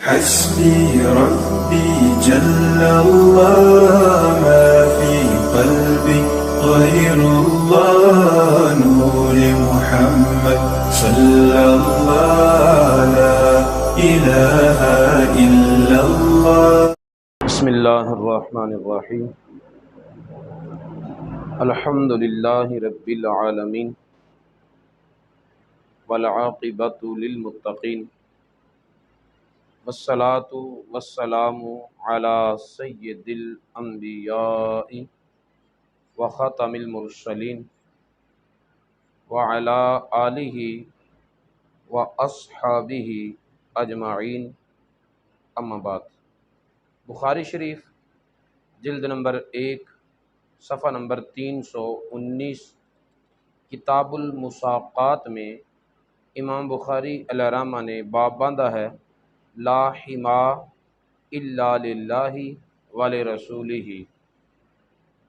حسبي ربي جل الله ما في قلبي غير الله نور محمد صلى الله لا إله إلا الله. بسم اللہ الرحمن الرحیم. الحمد للہ رب العالمین والعاقبۃ للمتقین والصلاة والسلام علی سید الانبیاء وخاتم المرسلین وعلی آلہ واصحابہ اجمعین. اما بعد. بخاری شریف جلد نمبر 1 صفحہ نمبر 319 کتاب المساقات میں امام بخاری علیہ الرحمہ نے باب باندھا ہے لا حما الا للہ ولرسولہ.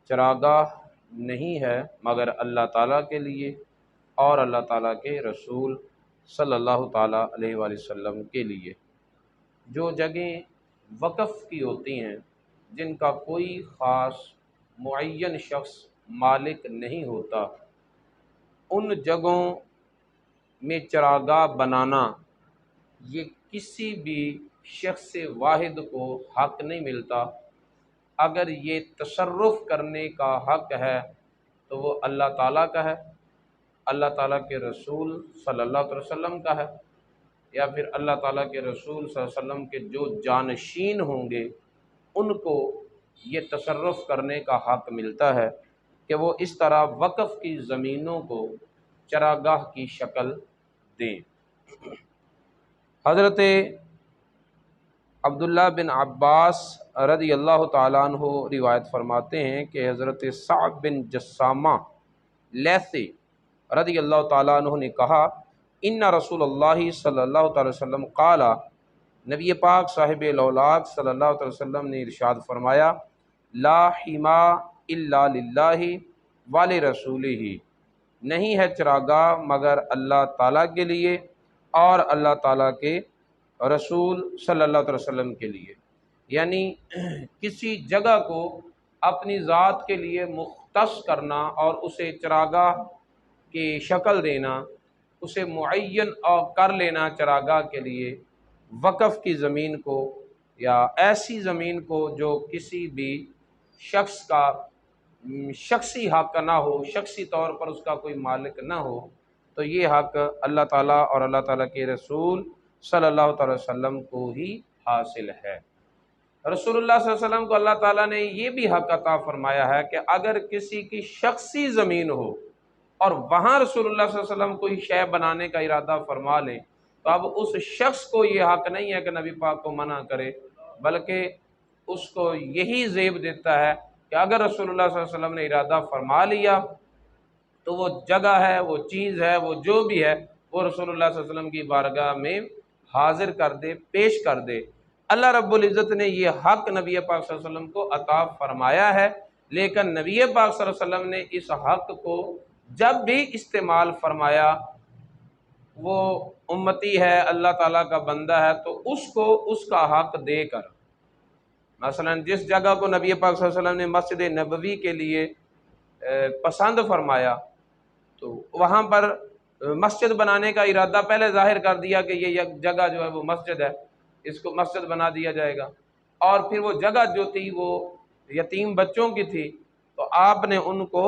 چراگاہ نہیں ہے مگر اللہ تعالیٰ کے لیے اور اللہ تعالیٰ کے رسول صلی اللہ تعالیٰ علیہ وآلہ وسلم کے لیے. جو جگہیں وقف کی ہوتی ہیں جن کا کوئی خاص معین شخص مالک نہیں ہوتا، ان جگہوں میں چراگاہ بنانا یہ کسی بھی شخص واحد کو حق نہیں ملتا. اگر یہ تصرف کرنے کا حق ہے تو وہ اللہ تعالیٰ کا ہے، اللہ تعالیٰ کے رسول صلی اللہ علیہ وسلم کا ہے، یا پھر اللہ تعالیٰ کے رسول صلی اللہ علیہ وسلم کے جو جانشین ہوں گے ان کو یہ تصرف کرنے کا حق ملتا ہے کہ وہ اس طرح وقف کی زمینوں کو چراگاہ کی شکل دیں. حضرت عبداللہ بن عباس رضی اللہ تعالیٰ عنہ روایت فرماتے ہیں کہ حضرت صعب بن جسامہ لیثی رضی اللہ تعالیٰ عنہ نے کہا ان رسول اللہ صلی اللہ تعالی وسلم قال، نبی پاک صاحب الاولاق صلی اللہ علیہ وسلم نے ارشاد فرمایا لا حما الا للہ ولرسولہ. نہیں ہے چراگاہ مگر اللہ تعالیٰ کے لیے اور اللہ تعالیٰ کے رسول صلی اللہ علیہ وسلم کے لیے. یعنی کسی جگہ کو اپنی ذات کے لیے مختص کرنا اور اسے چراگاہ کی شکل دینا، اسے معین اور کر لینا چراگاہ کے لیے، وقف کی زمین کو یا ایسی زمین کو جو کسی بھی شخص کا شخصی حق نہ ہو، شخصی طور پر اس کا کوئی مالک نہ ہو، تو یہ حق اللہ تعالیٰ اور اللہ تعالیٰ کے رسول صلی اللہ تعالی وسلم کو ہی حاصل ہے. رسول اللہ صلی اللہ علیہ وسلم کو اللہ تعالیٰ نے یہ بھی حق عطا فرمایا ہے کہ اگر کسی کی شخصی زمین ہو اور وہاں رسول اللہ صلی اللہ علیہ وسلم کوئی شے بنانے کا ارادہ فرما لیں تو اب اس شخص کو یہ حق نہیں ہے کہ نبی پاک کو منع کرے، بلکہ اس کو یہی زیب دیتا ہے کہ اگر رسول اللہ صلی اللہ علیہ وسلم نے ارادہ فرما لیا تو وہ جگہ ہے، وہ چیز ہے، وہ جو بھی ہے وہ رسول اللہ صلی اللہ علیہ وسلم کی بارگاہ میں حاضر کر دے، پیش کر دے. اللہ رب العزت نے یہ حق نبی پاک صلی اللہ علیہ وسلم کو عطا فرمایا ہے، لیکن نبی پاک صلی اللہ علیہ وسلم نے اس حق کو جب بھی استعمال فرمایا، وہ امتی ہے، اللہ تعالیٰ کا بندہ ہے، تو اس کو اس کا حق دے کر، مثلا جس جگہ کو نبی پاک صلی اللہ علیہ وسلم نے مسجد نبوی کے لیے پسند فرمایا تو وہاں پر مسجد بنانے کا ارادہ پہلے ظاہر کر دیا کہ یہ جگہ جو ہے وہ مسجد ہے، اس کو مسجد بنا دیا جائے گا. اور پھر وہ جگہ جو تھی وہ یتیم بچوں کی تھی تو آپ نے ان کو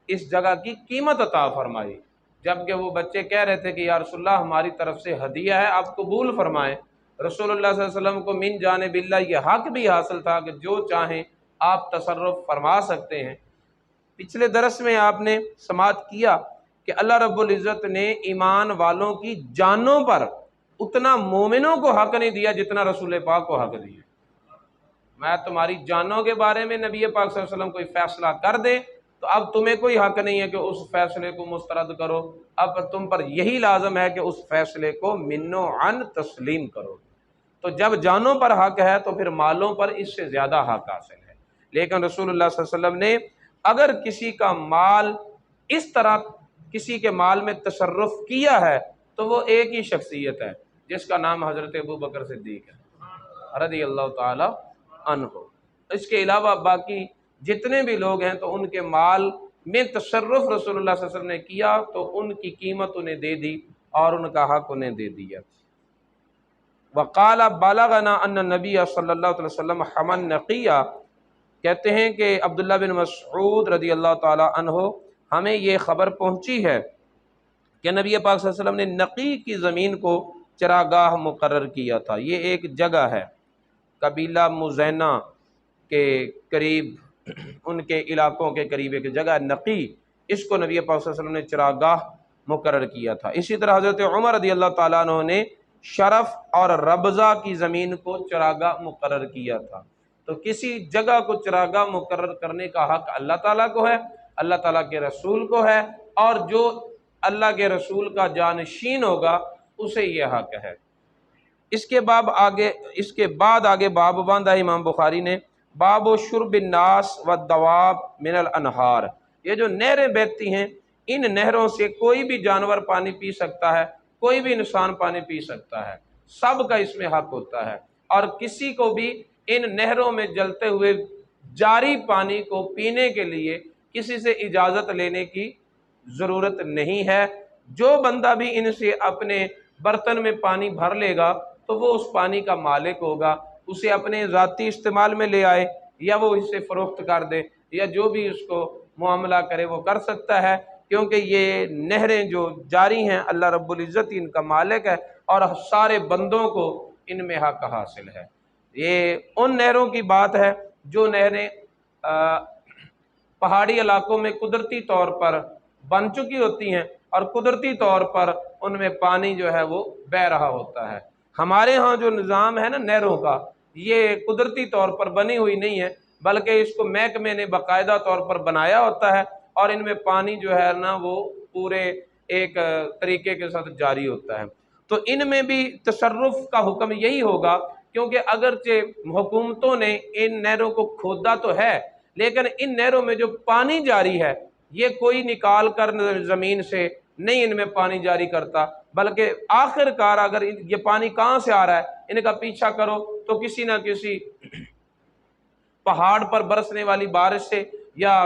اس جگہ کی قیمت عطا فرمائی، جبکہ وہ بچے کہہ رہے تھے کہ یا رسول اللہ ہماری طرف سے ہدیہ ہے، آپ قبول فرمائیں. رسول اللہ صلی اللہ علیہ وسلم کو من جانب اللہ یہ حق بھی حاصل تھا کہ جو چاہیں آپ تصرف فرما سکتے ہیں. پچھلے درس میں آپ نے سماعت کیا کہ اللہ رب العزت نے ایمان والوں کی جانوں پر اتنا مومنوں کو حق نہیں دیا جتنا رسول پاک کو حق دیا. میں تمہاری جانوں کے بارے میں نبی پاک صلی اللہ علیہ وسلم کوئی فیصلہ کر دے تو اب تمہیں کوئی حق نہیں ہے کہ اس فیصلے کو مسترد کرو، اب تم پر یہی لازم ہے کہ اس فیصلے کو من و عن تسلیم کرو. تو جب جانوں پر حق ہے تو پھر مالوں پر اس سے زیادہ حق حاصل ہے. لیکن رسول اللہ صلی اللہ علیہ وسلم نے اگر کسی کا مال اس طرح کسی کے مال میں تصرف کیا ہے تو وہ ایک ہی شخصیت ہے. جس کا نام حضرت ابو بکر صدیق ہے رضی اللہ تعالی عنہ۔ اس کے علاوہ باقی جتنے بھی لوگ ہیں تو ان کے مال میں تصرف رسول اللہ صلی اللہ علیہ وسلم نے کیا تو ان کی قیمت انہیں دے دی اور ان کا حق انہیں دے دیا۔ وقال بلغنا ان النبی صلی اللہ علیہ وسلم حمن نقیہ، کہتے ہیں کہ عبداللہ بن مسعود رضی اللہ تعالی عنہ ہمیں یہ خبر پہنچی ہے کہ نبی پاک صلی اللہ علیہ وسلم نے نقی کی زمین کو چراگاہ مقرر کیا تھا۔ یہ ایک جگہ ہے قبیلہ مزینہ کے قریب، ان کے علاقوں کے قریب ایک جگہ ہے نقی، اس کو نبی پاک صلی اللہ علیہ وسلم نے چراگاہ مقرر کیا تھا۔ اسی طرح حضرت عمر رضی اللہ تعالیٰ عنہ نے شرف اور ربضہ کی زمین کو چراگاہ مقرر کیا تھا۔ تو کسی جگہ کو چراگاہ مقرر کرنے کا حق اللہ تعالیٰ کو ہے، اللہ تعالیٰ کے رسول کو ہے، اور جو اللہ کے رسول کا جانشین ہوگا اسے یہ حق ہے۔ اس کے بعد آگے باب باندھا امام بخاری نے، باب شرب الناس والدواب من الانہار۔ یہ جو نہریں بہتی ہیں ان نہروں سے کوئی بھی جانور پانی پی سکتا ہے، کوئی بھی انسان پانی پی سکتا ہے، سب کا اس میں حق ہوتا ہے، اور کسی کو بھی ان نہروں میں جلتے ہوئے جاری پانی کو پینے کے لیے کسی سے اجازت لینے کی ضرورت نہیں ہے۔ جو بندہ بھی ان سے اپنے برتن میں پانی بھر لے گا تو وہ اس پانی کا مالک ہوگا، اسے اپنے ذاتی استعمال میں لے آئے یا وہ اسے فروخت کر دے یا جو بھی اس کو معاملہ کرے وہ کر سکتا ہے، کیونکہ یہ نہریں جو جاری ہیں اللہ رب العزت ان کا مالک ہے اور سارے بندوں کو ان میں حق حاصل ہے۔ یہ ان نہروں کی بات ہے جو نہریں پہاڑی علاقوں میں قدرتی طور پر بن چکی ہوتی ہیں اور قدرتی طور پر ان میں پانی جو ہے وہ بہہ رہا ہوتا ہے۔ ہمارے ہاں جو نظام ہے نا نہروں کا، یہ قدرتی طور پر بنی ہوئی نہیں ہے، بلکہ اس کو محکمے نے باقاعدہ طور پر بنایا ہوتا ہے اور ان میں پانی جو ہے نا وہ پورے ایک طریقے کے ساتھ جاری ہوتا ہے۔ تو ان میں بھی تصرف کا حکم یہی ہوگا، کیونکہ اگرچہ حکومتوں نے ان نہروں کو کھودا تو ہے لیکن ان نہروں میں جو پانی جاری ہے یہ کوئی نکال کر زمین سے نہیں ان میں پانی جاری کرتا، بلکہ آخر کار اگر یہ پانی کہاں سے آ رہا ہے ان کا پیچھا کرو تو کسی نہ کسی پہاڑ پر برسنے والی بارش سے یا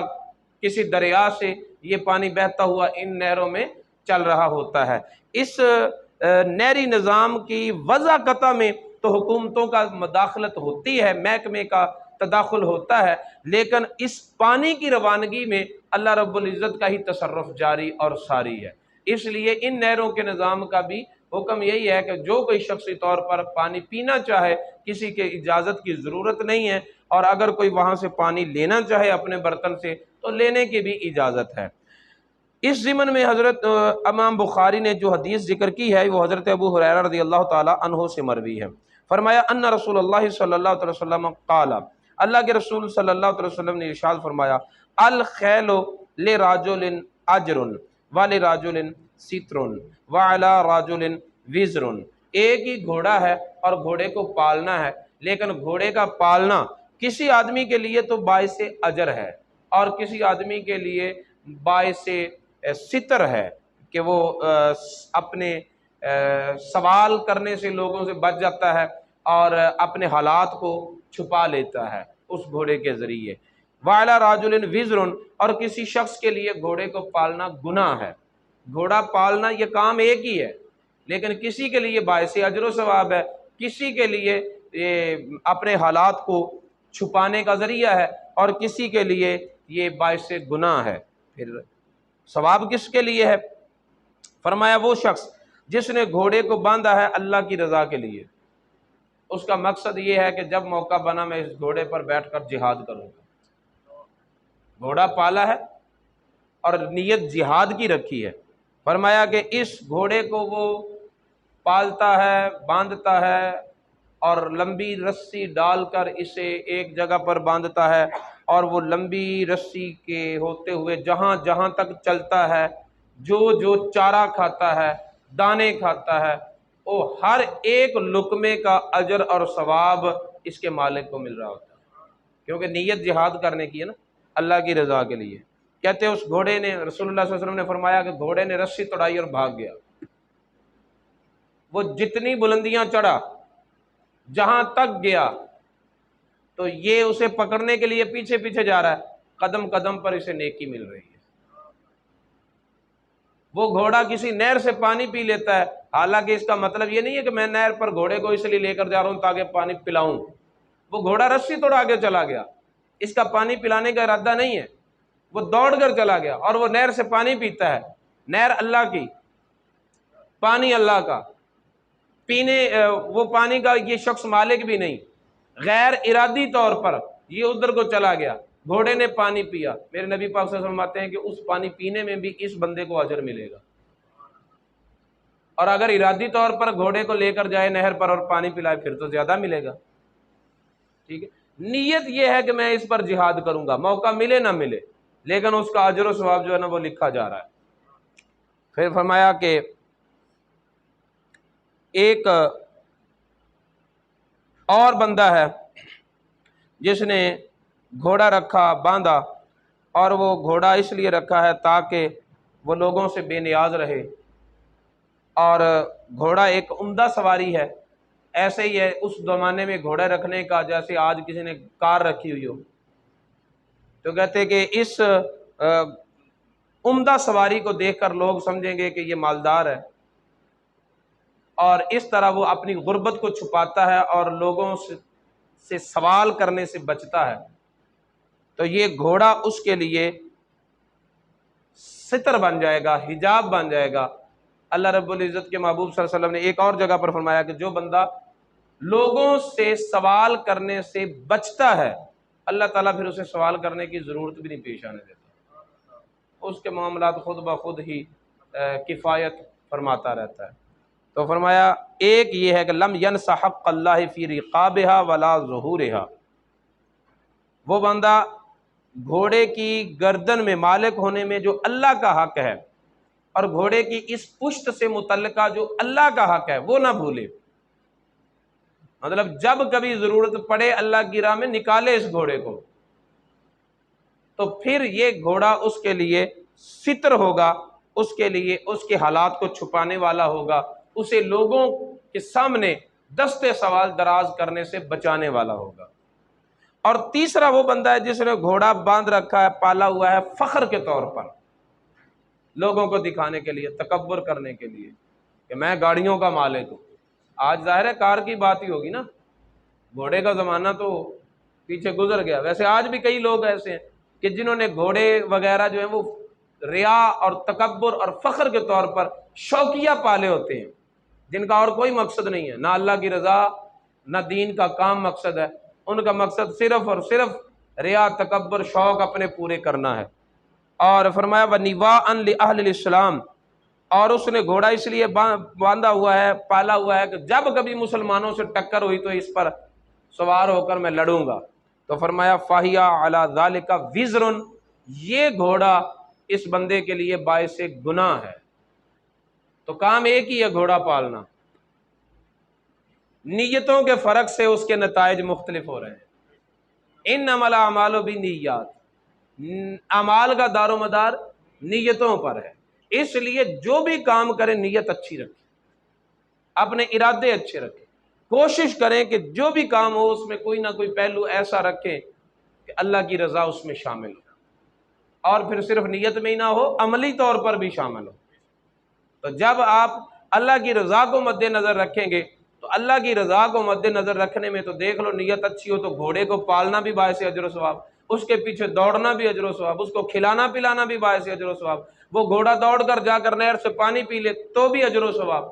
کسی دریا سے یہ پانی بہتا ہوا ان نہروں میں چل رہا ہوتا ہے۔ اس نہری نظام کی وضع قطع میں تو حکومتوں کا مداخلت ہوتی ہے، محکمے کا تداخل ہوتا ہے، لیکن اس پانی کی روانگی میں اللہ رب العزت کا ہی تصرف جاری اور ساری ہے۔ اس لیے ان نہروں کے نظام کا بھی حکم یہی ہے کہ جو کوئی شخصی طور پر پانی پینا چاہے کسی کے اجازت کی ضرورت نہیں ہے، اور اگر کوئی وہاں سے پانی لینا چاہے اپنے برتن سے تو لینے کی بھی اجازت ہے۔ اس ضمن میں حضرت امام بخاری نے جو حدیث ذکر کی ہے وہ حضرت ابو ہریرہ رضی اللہ تعالی عنہ سے مروی ہے۔ فرمایا ان رسول اللہ صلی اللہ علیہ وسلم قال، اللہ کے رسول صلی اللہ علیہ وسلم نے ارشاد فرمایا، الخیل لراجل اجر ولراجل ستر وعلی راجل وزر۔ ایک ہی گھوڑا ہے اور گھوڑے کو پالنا ہے، لیکن گھوڑے کا پالنا کسی آدمی کے لیے تو باعث اجر ہے اور کسی آدمی کے لیے باعث ستر ہے کہ وہ اپنے سوال کرنے سے لوگوں سے بچ جاتا ہے اور اپنے حالات کو چھپا لیتا ہے اس گھوڑے کے ذریعے۔ وَعَلَى رَاجُلٍ وِزْرٌ، اور کسی شخص کے لیے گھوڑے کو پالنا گناہ ہے۔ گھوڑا پالنا یہ کام ایک ہی ہے، لیکن کسی کے لیے باعث اجر و ثواب ہے، کسی کے لیے اپنے حالات کو چھپانے کا ذریعہ ہے اور کسی کے لیے یہ باعث گناہ ہے۔ پھر ثواب کس کے لیے ہے؟ فرمایا وہ شخص جس نے گھوڑے کو باندھا ہے اللہ کی رضا کے لیے، اس کا مقصد یہ ہے کہ جب موقع بنا میں اس گھوڑے پر بیٹھ کر جہاد کروں گا۔ گھوڑا پالا ہے اور نیت جہاد کی رکھی ہے۔ فرمایا کہ اس گھوڑے کو وہ پالتا ہے، باندھتا ہے اور لمبی رسی ڈال کر اسے ایک جگہ پر باندھتا ہے، اور وہ لمبی رسی کے ہوتے ہوئے جہاں جہاں تک چلتا ہے، جو جو چارہ کھاتا ہے، دانے کھاتا ہے، وہ ہر ایک لقمے کا اجر اور ثواب اس کے مالک کو مل رہا ہوتا ہے، کیونکہ نیت جہاد کرنے کی ہے نا اللہ کی رضا کے لیے۔ کہتے ہیں اس گھوڑے نے، رسول اللہ صلی اللہ علیہ وسلم نے فرمایا کہ گھوڑے نے رسی توڑائی اور بھاگ گیا۔ وہ جتنی بلندیاں چڑھا، جہاں تک گیا، تو یہ اسے پکڑنے کے لیے پیچھے پیچھے جا رہا ہے، قدم قدم پر اسے نیکی مل رہی ہے۔ وہ گھوڑا کسی نہر سے پانی پی لیتا ہے، حالانکہ اس کا مطلب یہ نہیں ہے کہ میں نہر پر گھوڑے کو اس لیے لے کر جا رہا ہوں تاکہ پانی پلاؤں، وہ گھوڑا رسی توڑ آگے چلا گیا، اس کا پانی پلانے کا ارادہ نہیں ہے، وہ دوڑ کر چلا گیا اور وہ نہر سے پانی پیتا ہے۔ نہر اللہ کی، پانی اللہ کا، پینے وہ پانی کا یہ شخص مالک بھی نہیں، غیر ارادی طور پر یہ ادھر کو چلا گیا، گھوڑے نے پانی پیا، میرے نبی پاک صلی اللہ علیہ وسلم فرماتے ہیں کہ اس پانی پینے میں بھی اس بندے کو اجر ملے گا، اور اگر ارادی طور پر گھوڑے کو لے کر جائے نہر پر اور پانی پلائے پھر تو زیادہ ملے گا۔ ٹھیک ہے، نیت یہ ہے کہ میں اس پر جہاد کروں گا، موقع ملے نہ ملے، لیکن اس کا اجر و ثواب جو ہے نا وہ لکھا جا رہا ہے۔ پھر فرمایا کہ ایک اور بندہ ہے جس نے گھوڑا رکھا، باندھا، اور وہ گھوڑا اس لیے رکھا ہے تاکہ وہ لوگوں سے بے نیاز رہے، اور گھوڑا ایک عمدہ سواری ہے، ایسے ہی ہے اس زمانے میں گھوڑے رکھنے کا جیسے آج کسی نے کار رکھی ہوئی ہو، تو کہتے کہ اس عمدہ سواری کو دیکھ کر لوگ سمجھیں گے کہ یہ مالدار ہے، اور اس طرح وہ اپنی غربت کو چھپاتا ہے اور لوگوں سے سوال کرنے سے بچتا ہے، تو یہ گھوڑا اس کے لیے ستر بن جائے گا، حجاب بن جائے گا۔ اللہ رب العزت کے محبوب صلی اللہ علیہ وسلم نے ایک اور جگہ پر فرمایا کہ جو بندہ لوگوں سے سوال کرنے سے بچتا ہے، اللہ تعالیٰ پھر اسے سوال کرنے کی ضرورت بھی نہیں پیش آنے دیتا، اس کے معاملات خود بخود ہی کفایت فرماتا رہتا ہے۔ تو فرمایا ایک یہ ہے کہ لم ینس حق اللہ فی رقابہا ولا ظہورہا، وہ بندہ گھوڑے کی گردن میں مالک ہونے میں جو اللہ کا حق ہے اور گھوڑے کی اس پشت سے متعلقہ جو اللہ کا حق ہے وہ نہ بھولے، مطلب جب کبھی ضرورت پڑے اللہ کی راہ میں نکالے اس گھوڑے کو، تو پھر یہ گھوڑا اس کے لیے ستر ہوگا، اس کے لیے اس کے حالات کو چھپانے والا ہوگا، اسے لوگوں کے سامنے دستے سوال دراز کرنے سے بچانے والا ہوگا۔ اور تیسرا وہ بندہ ہے جس نے گھوڑا باندھ رکھا ہے، پالا ہوا ہے فخر کے طور پر، لوگوں کو دکھانے کے لیے، تکبر کرنے کے لیے کہ میں گاڑیوں کا مالک ہوں۔ آج ظاہر ہے کار کی بات ہی ہوگی نا، گھوڑے کا زمانہ تو پیچھے گزر گیا، ویسے آج بھی کئی لوگ ایسے ہیں کہ جنہوں نے گھوڑے وغیرہ جو ہیں وہ ریا اور تکبر اور فخر کے طور پر شوقیہ پالے ہوتے ہیں، جن کا اور کوئی مقصد نہیں ہے، نہ اللہ کی رضا نہ دین کا کام مقصد ہے، ان کا مقصد صرف اور صرف ریا، تکبر، شوق اپنے پورے کرنا ہے۔ اور فرمایا وَنِوَاءً لِأَهْلِ الْإِسْلَامِ، اور اس نے گھوڑا اس لیے باندھا ہوا ہے، پالا ہوا ہے کہ جب کبھی مسلمانوں سے ٹکر ہوئی تو اس پر سوار ہو کر میں لڑوں گا۔ تو فرمایا فَهِيَ عَلَى ذَلِكَ وِزْرٌ، یہ گھوڑا اس بندے کے لیے باعث گناہ ہے۔ تو کام ایک ہی ہے گھوڑا پالنا، نیتوں کے فرق سے اس کے نتائج مختلف ہو رہے ہیں۔ انما الاعمال بالنیات، اعمال کا دار و مدار نیتوں پر ہے، اس لیے جو بھی کام کرے نیت اچھی رکھے، اپنے ارادے اچھے رکھے، کوشش کریں کہ جو بھی کام ہو اس میں کوئی نہ کوئی پہلو ایسا رکھیں کہ اللہ کی رضا اس میں شامل ہو، اور پھر صرف نیت میں ہی نہ ہو، عملی طور پر بھی شامل ہو۔ تو جب آپ اللہ کی رضا کو مد نظر رکھیں گے تو اللہ کی رضا کو مد نظر رکھنے میں تو دیکھ لو نیت اچھی ہو تو گھوڑے کو پالنا بھی باعث اجر و ثواب، اس کے پیچھے دوڑنا بھی اجر و ثواب، اس کو کھلانا پلانا بھی باعث اجر و ثواب، وہ گھوڑا دوڑ کر جا کر نہر سے پانی پی لے تو بھی اجر و ثواب۔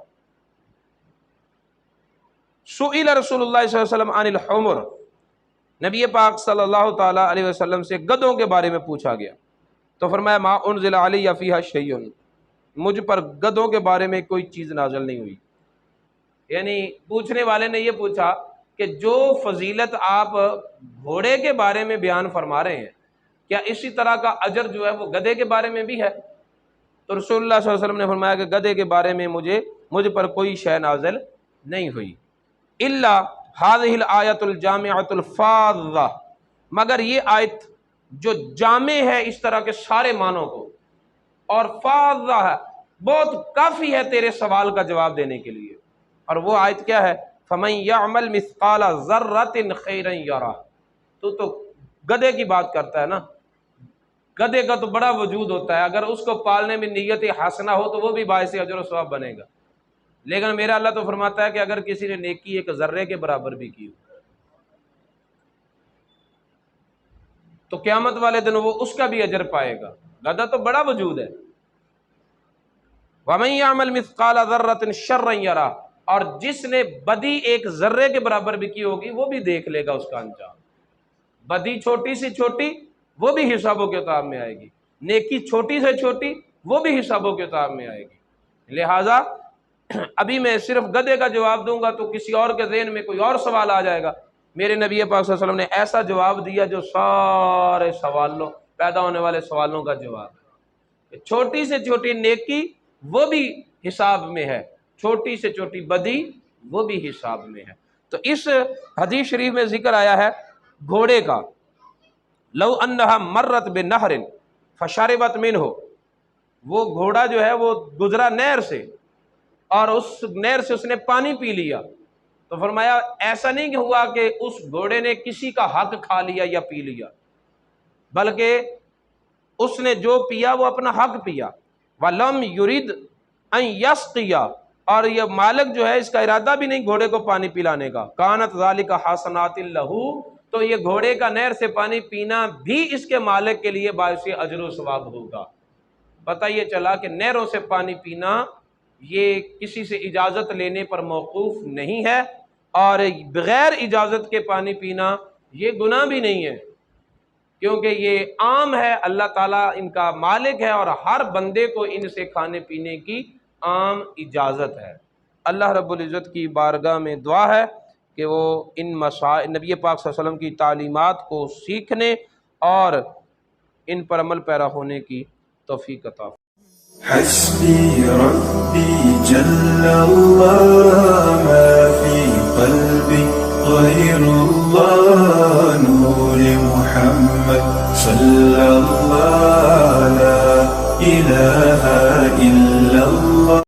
سئل رسول اللہ صلی اللہ علیہ وسلم عن الحمر، نبی پاک صلی اللہ تعالی علیہ وسلم سے گدھوں کے بارے میں پوچھا گیا تو فرمایا ما انزل علی فیہا شیء، مجھ پر گدھوں کے بارے میں کوئی چیز نازل نہیں ہوئی۔ یعنی پوچھنے والے نے یہ پوچھا کہ جو فضیلت آپ گھوڑے کے بارے میں بیان فرما رہے ہیں کیا اسی طرح کا اجر جو ہے وہ گدھے کے بارے میں بھی ہے؟ تو رسول اللہ صلی اللہ علیہ وسلم نے فرمایا کہ گدھے کے بارے میں مجھ پر کوئی شے نازل نہیں ہوئی، الا هذه الآیۃ الجامعۃ الفاظہ، مگر یہ آیت جو جامع ہے اس طرح کے سارے معنوں کو، اور فاضہ ہے، بہت کافی ہے تیرے سوال کا جواب دینے کے لیے۔ اور وہ آیت کیا ہے؟ فَمَن يَعْمَلْ مِثْقَالَ ذَرَّةٍ خَيْرًا يَرَهُ۔ تو گدھے کی بات کرتا ہے نا، گدھے کا تو بڑا وجود ہوتا ہے، اگر اس کو پالنے میں نیت حسنہ ہو تو وہ بھی باعث اجر و ثواب بنے گا، لیکن میرا اللہ تو فرماتا ہے کہ اگر کسی نے نیکی ایک ذرے کے برابر بھی کی ہو تو قیامت والے دن وہ اس کا بھی اجر پائے گا۔ گدھا تو بڑا وجود ہے۔ وَمَن يَعْمَلْ مِثْقَالَ ذَرَّةٍ شَرًّا يَرَهُ، اور جس نے بدی ایک ذرے کے برابر بھی کی ہوگی وہ بھی دیکھ لے گا اس کا انجام۔ بدی چھوٹی سے چھوٹی وہ بھی حساب و کتاب میں آئے گی، نیکی چھوٹی سے چھوٹی وہ بھی حساب و کتاب میں آئے گی۔ لہٰذا ابھی میں صرف گدھے کا جواب دوں گا تو کسی اور کے ذہن میں کوئی اور سوال آ جائے گا۔ میرے نبی پاک صلی اللہ علیہ وسلم نے ایسا جواب دیا جو سارے سوالوں پیدا ہونے والے سوالوں کا جواب ہے۔ چھوٹی سے چھوٹی نیکی وہ بھی حساب میں ہے، چھوٹی سے چھوٹی بدی وہ بھی حساب میں ہے۔ تو اس حدیث شریف میں ذکر آیا ہے گھوڑے کا، لو انہا مرت بنہر فشربت منہ، وہ گھوڑا جو ہے وہ گزرا نہر سے اور اس نہر سے اس نے پانی پی لیا، تو فرمایا ایسا نہیں کہ ہوا کہ اس گھوڑے نے کسی کا حق کھا لیا یا پی لیا، بلکہ اس نے جو پیا وہ اپنا حق پیا۔ وَلَمْ يُرِدْ أَنْ يَسْقِيَ، اور یہ مالک جو ہے اس کا ارادہ بھی نہیں گھوڑے کو پانی پلانے کا، كَانَتْ ذَلِكَ حَسَنَاتٍ لَهُ، تو یہ گھوڑے کا نہر سے پانی پینا بھی اس کے مالک کے لیے باعث اجر و ثواب ہوگا۔ پتہ یہ چلا کہ نہروں سے پانی پینا یہ کسی سے اجازت لینے پر موقوف نہیں ہے، اور بغیر اجازت کے پانی پینا یہ گناہ بھی نہیں ہے، کیونکہ یہ عام ہے، اللہ تعالیٰ ان کا مالک ہے اور ہر بندے کو ان سے کھانے پینے کی عام اجازت ہے۔ اللہ رب العزت کی بارگاہ میں دعا ہے کہ وہ ان مسائل نبی پاک صلی اللہ علیہ وسلم کی تعلیمات کو سیکھنے اور ان پر عمل پیرا ہونے کی توفیق عطا فرمائے۔ حسبي ربي جل الله